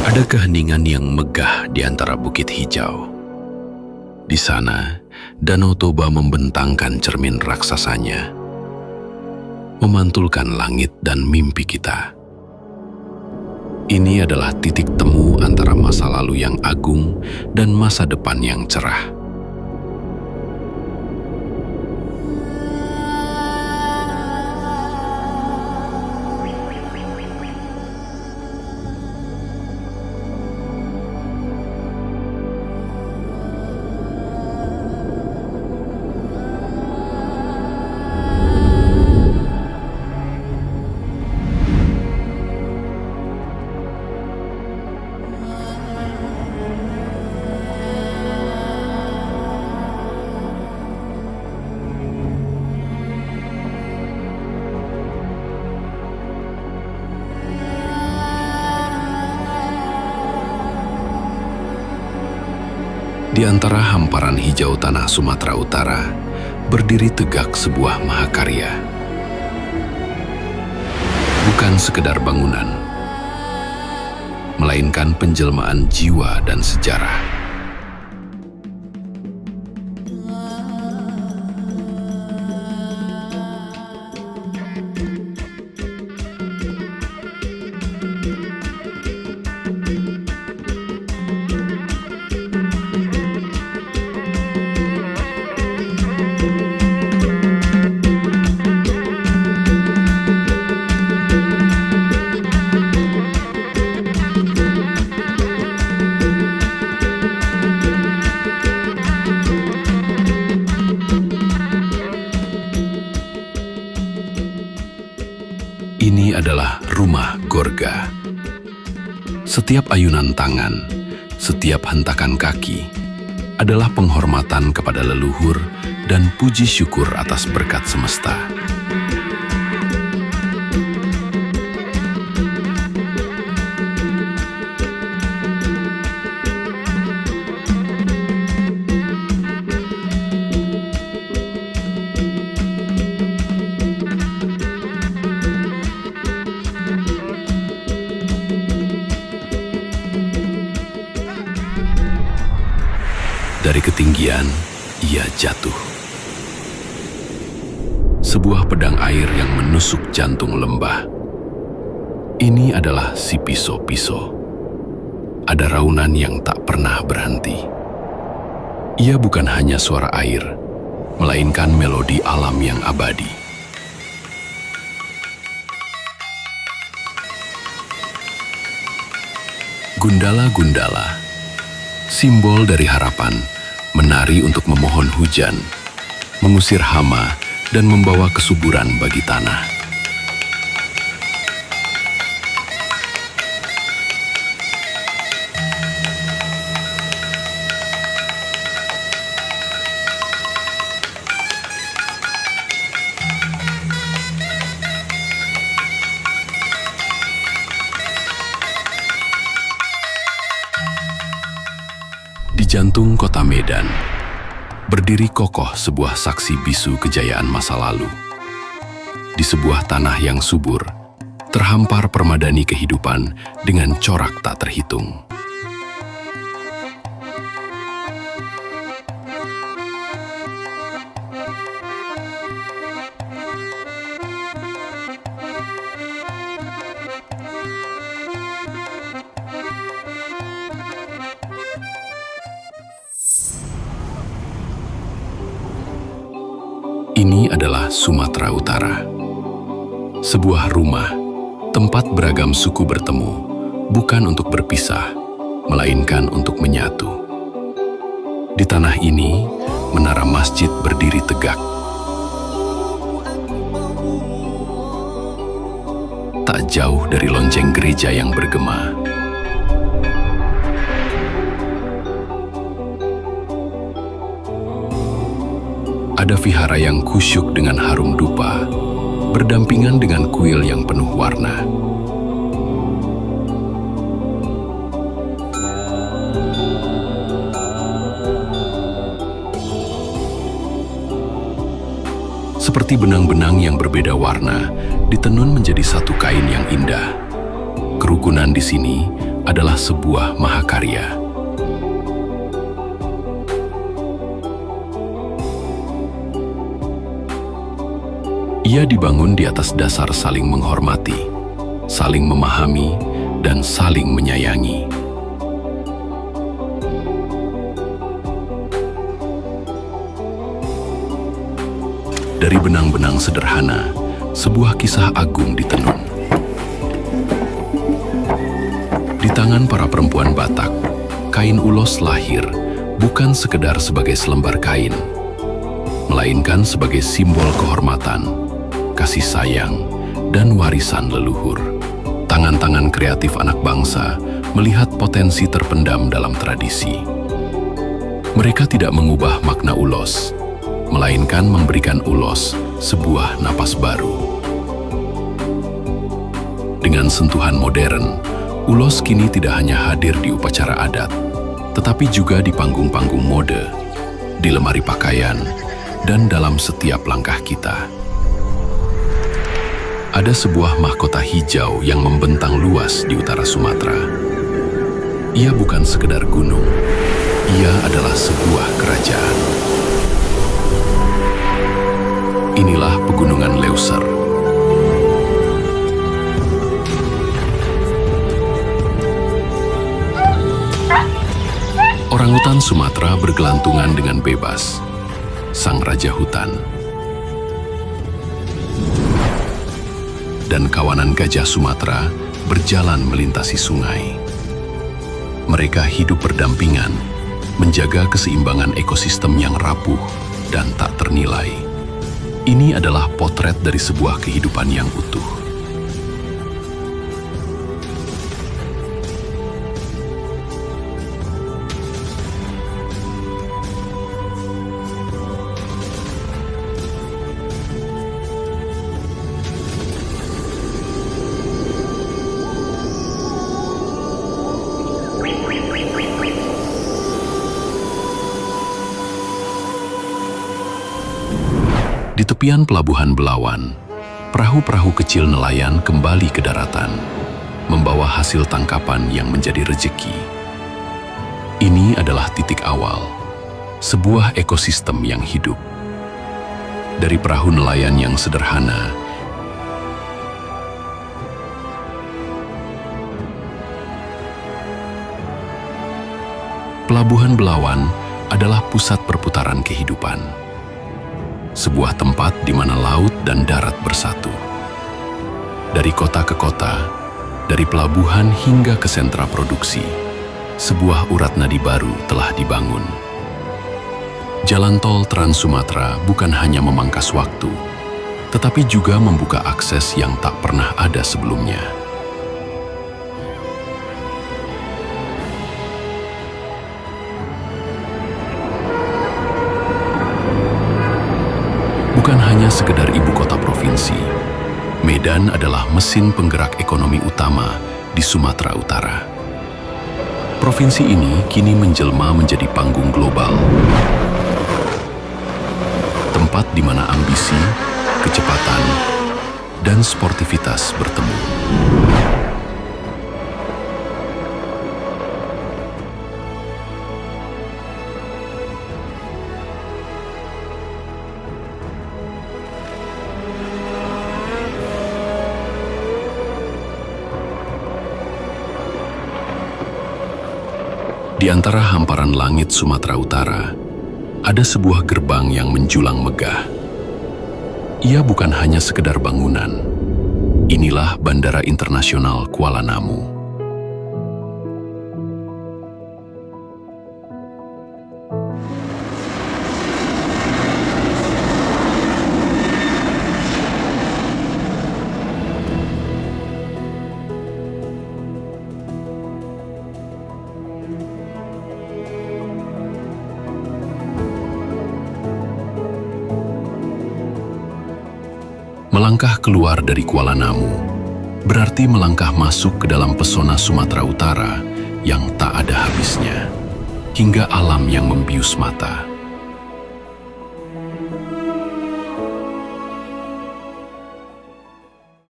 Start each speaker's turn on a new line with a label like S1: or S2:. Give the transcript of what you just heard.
S1: Ada keheningan yang megah di antara bukit hijau. Di sana, Danau Toba membentangkan cermin raksasanya, memantulkan langit dan mimpi kita. Ini adalah titik temu antara masa lalu yang agung dan masa depan yang cerah. Di antara hamparan hijau tanah Sumatera Utara, berdiri tegak sebuah mahakarya. Bukan sekedar bangunan, melainkan penjelmaan jiwa dan sejarah. Ini adalah rumah Gorga. Setiap ayunan tangan, setiap hentakan kaki adalah penghormatan kepada leluhur dan puji syukur atas berkat semesta. Dari ketinggian, ia jatuh. Sebuah pedang air yang menusuk jantung lembah. Ini adalah si Piso-Piso. Ada raunan yang tak pernah berhenti. Ia bukan hanya suara air, melainkan melodi alam yang abadi. Gundala-gundala, simbol dari harapan, menari untuk memohon hujan, mengusir hama, dan membawa kesuburan bagi tanah. Di jantung kota Medan, berdiri kokoh sebuah saksi bisu kejayaan masa lalu. Di sebuah tanah yang subur, terhampar permadani kehidupan dengan corak tak terhitung. Ini adalah Sumatera Utara. Sebuah rumah, tempat beragam suku bertemu, bukan untuk berpisah, melainkan untuk menyatu. Di tanah ini, menara masjid berdiri tegak. Tak jauh dari lonceng gereja yang bergema. Ada vihara yang kusyuk dengan harum dupa, berdampingan dengan kuil yang penuh warna. Seperti benang-benang yang berbeda warna, ditenun menjadi satu kain yang indah. Kerukunan di sini adalah sebuah mahakarya. Ia dibangun di atas dasar saling menghormati, saling memahami, dan saling menyayangi. Dari benang-benang sederhana, sebuah kisah agung ditenun. Di tangan para perempuan Batak, kain ulos lahir bukan sekedar sebagai selembar kain, melainkan sebagai simbol kehormatan, kasih sayang, dan warisan leluhur. Tangan-tangan kreatif anak bangsa melihat potensi terpendam dalam tradisi. Mereka tidak mengubah makna ulos, melainkan memberikan ulos sebuah napas baru. Dengan sentuhan modern, ulos kini tidak hanya hadir di upacara adat, tetapi juga di panggung-panggung mode, di lemari pakaian, dan dalam setiap langkah kita. Ada sebuah mahkota hijau yang membentang luas di utara Sumatera. Ia bukan sekedar gunung, ia adalah sebuah kerajaan. Inilah Pegunungan Leuser. Orangutan Sumatera bergelantungan dengan bebas, sang raja hutan. Dan kawanan gajah Sumatera berjalan melintasi sungai. Mereka hidup berdampingan, menjaga keseimbangan ekosistem yang rapuh dan tak ternilai. Ini adalah potret dari sebuah kehidupan yang utuh. Di tepian Pelabuhan Belawan, perahu-perahu kecil nelayan kembali ke daratan, membawa hasil tangkapan yang menjadi rejeki. Ini adalah titik awal, sebuah ekosistem yang hidup. Dari perahu nelayan yang sederhana, Pelabuhan Belawan adalah pusat perputaran kehidupan. Sebuah tempat di mana laut dan darat bersatu. Dari kota ke kota, dari pelabuhan hingga ke sentra produksi, sebuah urat nadi baru telah dibangun. Jalan tol Trans Sumatera bukan hanya memangkas waktu, tetapi juga membuka akses yang tak pernah ada sebelumnya. Bukan hanya sekedar ibu kota provinsi, Medan adalah mesin penggerak ekonomi utama di Sumatera Utara. Provinsi ini kini menjelma menjadi panggung global, tempat di mana ambisi, kecepatan, dan sportivitas bertemu. Di antara hamparan langit Sumatera Utara, ada sebuah gerbang yang menjulang megah. Ia bukan hanya sekedar bangunan. Inilah Bandara Internasional Kuala Namu. Melangkah keluar dari Kuala Namu berarti melangkah masuk ke dalam pesona Sumatera Utara yang tak ada habisnya, hingga alam yang membius mata.